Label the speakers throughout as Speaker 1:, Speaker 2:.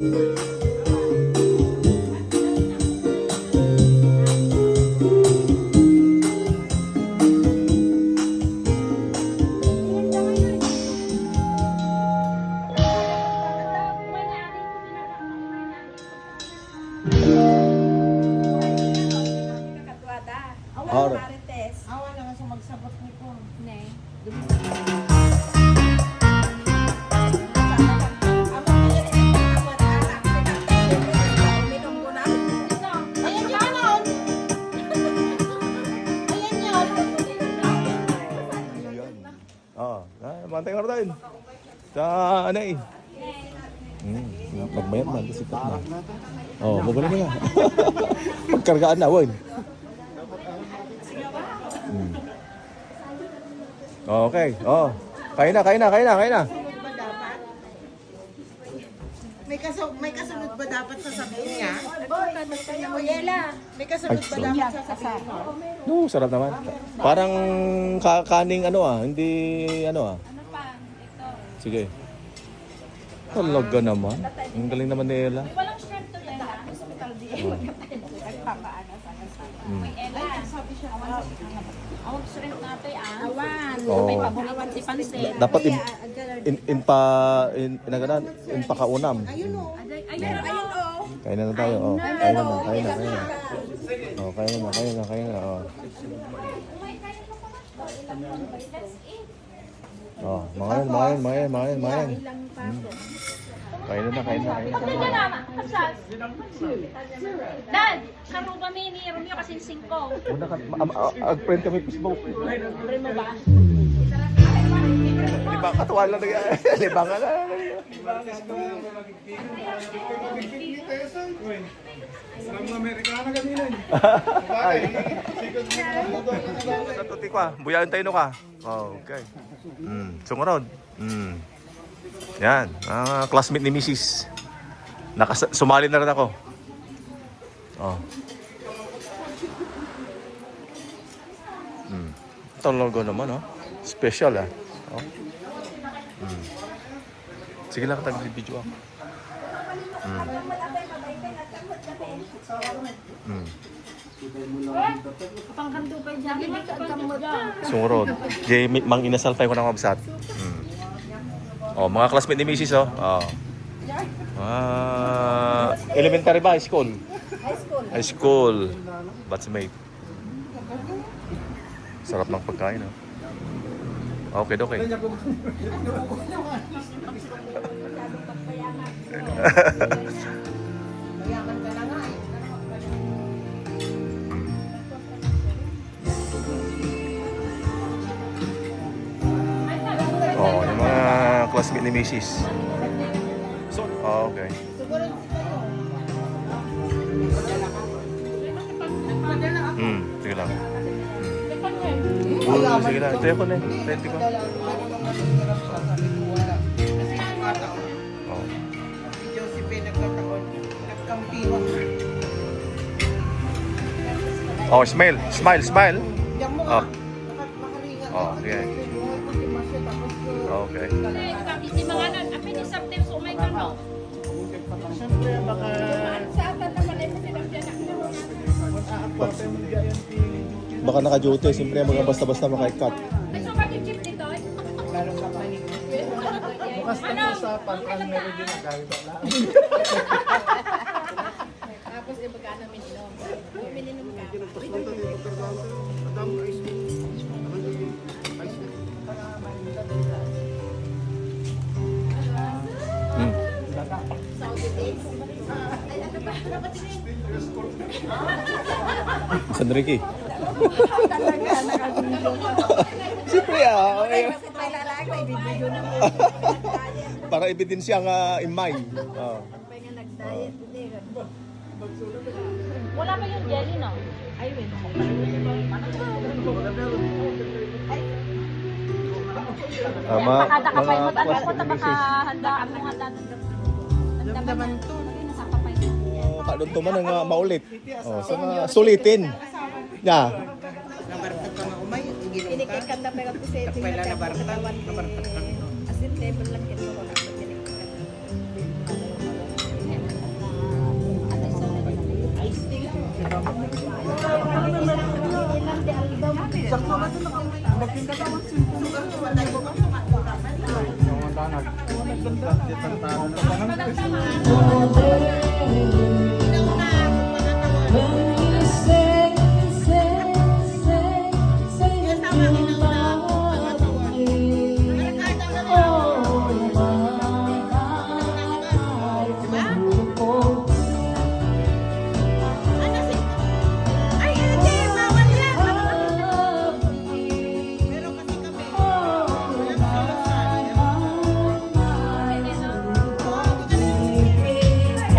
Speaker 1: Awan naman sa magsabot nito.
Speaker 2: Ne.
Speaker 1: Ayan yan on. Ayan yan.
Speaker 3: Mantay ka rin. Sa ano eh. Magmayat man, sikat na. Magulo na nga. Pagkargaan na, wala. Okay, kain na.
Speaker 1: May kasunod ba dapat sasabihin niya? May kasunod ba
Speaker 3: Ay,
Speaker 1: dapat sasabihin mo?
Speaker 3: No, sarap naman. Parang kakaning hindi
Speaker 2: Ano pa? Ito.
Speaker 3: Sige. Talaga naman. Ang galing naman nila.
Speaker 2: Walang shrimp to Ella. Hospital di. Nagpapaano sana. May Ella. Sabi siya, awag shrimp natin Awan.
Speaker 3: Oo.
Speaker 2: May paborito si Pansit.
Speaker 3: Dapat in pakaunam.
Speaker 1: Ayun o.
Speaker 2: Ayun o.
Speaker 3: Kain na tayo. Kain na. Kain na. Mangayon. Kain na.
Speaker 2: Hindi ka naman. Kapsas. Dad, karo kami ni Romeo kasi 5.
Speaker 3: Una ka, ag-friend kami Facebook.
Speaker 2: Primo ba?
Speaker 3: Libang katuwa lang libang ka na.
Speaker 4: Sarang Amerikana kanina.
Speaker 3: Natuti ko buyain tayo no ka. Okay. Sungarod. Yan, classmate ni Mrs. Sumali na rin ako. Talaga naman, special, Sige lang, tag-video ako.
Speaker 2: Pangkanto pa dyan. Hindi ka kamot.
Speaker 3: Sungurod. Jay, mang inasal tayo ko ng mabsat. Mga classmate ni Mrs. Elementary ba? High school? High school. Batchmate. Sarap ng pagkain, Okay.
Speaker 1: Mayaman ka na nga eh.
Speaker 3: Yung mga classmate ni Mrs. Okay.
Speaker 1: Siguro
Speaker 3: Sige lang. Sige lang. Ito ko na eh. Pwede ko.
Speaker 1: si Josephine nagkataon. Nagkampiwan.
Speaker 3: Smile.
Speaker 1: Diyan mo
Speaker 3: Oh.
Speaker 1: nga. Makaringa.
Speaker 3: Okay. Okay.
Speaker 2: Si mga nan, apin ni Septem so may kano.
Speaker 4: Siyempre, baka
Speaker 2: Sa atan naman ay sinabyan ako.
Speaker 4: mag-a-apply mo diyan yung
Speaker 3: Baka naka-duty. Siyempre, mga basta-basta makaikat.
Speaker 2: Ay, so mag-chip dito.
Speaker 4: lalo ka pa bukas na usapan ang meron din ang kahit wala.
Speaker 2: Tapos ibagana mininom. Mininom ka.
Speaker 3: San Ricky. Siyempre para ebidensya nga imay.
Speaker 2: Wala pa yung jelly, no? Ay, wait. Makada ka pa yung ano ko, baka handa mo handa ng
Speaker 1: Damdaman to.
Speaker 2: nasakapay na.
Speaker 3: Kadon to man nga maulit. So nga sulitin. Ya.
Speaker 1: Nabartag ka maumay. Iginom ka.
Speaker 2: Inikikanda pa yung puset.
Speaker 1: Kapila nabartag. Nabartag ka.
Speaker 2: As in, table lang ito.
Speaker 4: Tarantado na pa ng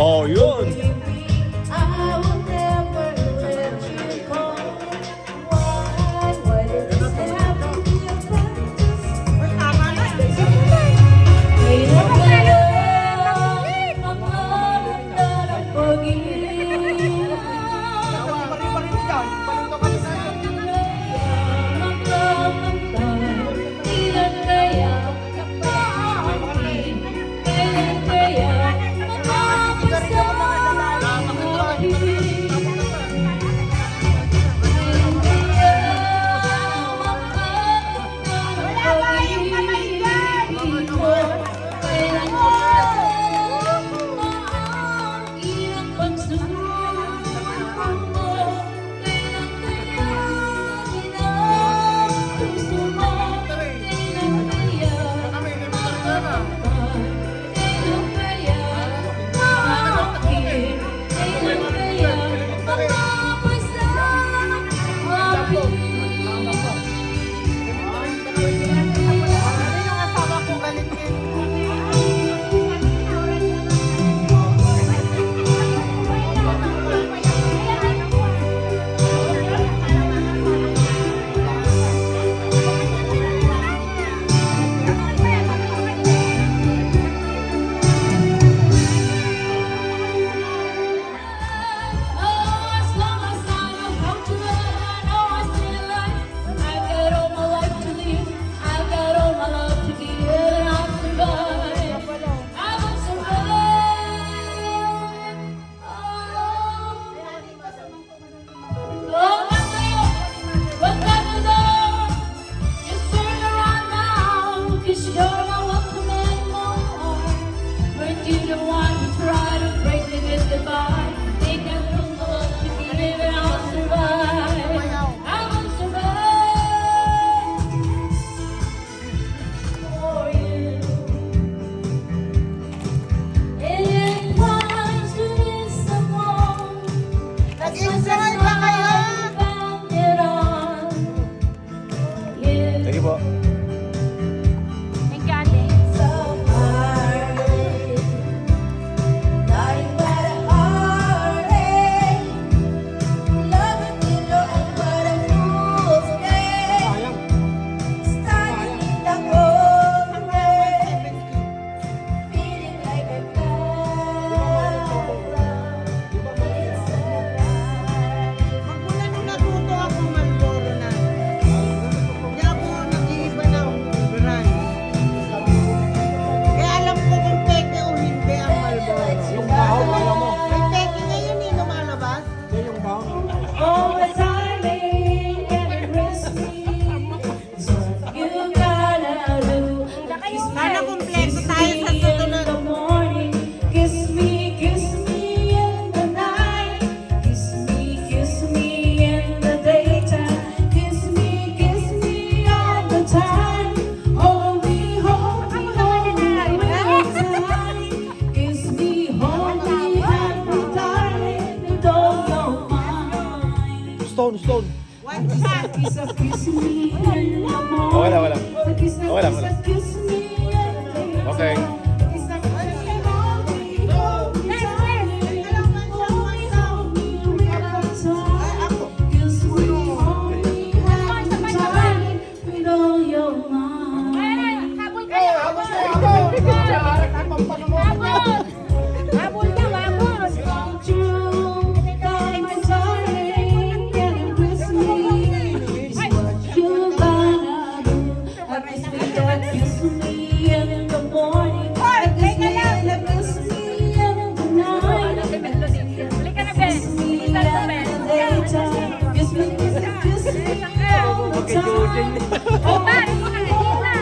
Speaker 3: Oh, yun.
Speaker 1: Nag-enjoy ba kayo?
Speaker 3: Thank you po.
Speaker 2: Thank you, ate.
Speaker 1: Magmula nung natuto ako Marlboro na. Hindi ako nag-iiba ng brand. Kaya alam ko kung peke o hindi ang Marlboro.
Speaker 4: Yung bahaw, alam mo.
Speaker 1: May peke ngayon eh, lumalabas.
Speaker 4: Yan yung bahaw.
Speaker 1: Sana kumpleto tayo sa susunod.
Speaker 4: Stone.
Speaker 1: One shot.
Speaker 3: Okay lang, wala. Okay lang, wala. Okay.
Speaker 2: Habol kayo! Habol! Habol daw, habol! Halika na, Ben! Basta sa Ben! Oh, Mari! Halika na!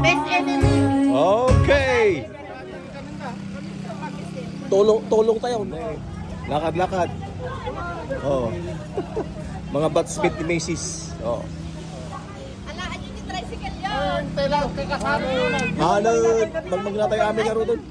Speaker 1: Best enemy.
Speaker 3: Okay. Tulong tayo. Lakad-lakad. Oh. Mga batsmith ni Macy's. Oh.
Speaker 2: Ala, ano yung tricycle yun?
Speaker 4: Kailangan kakasama yun.
Speaker 3: Ano, magmag na tayo amin nga ro doon.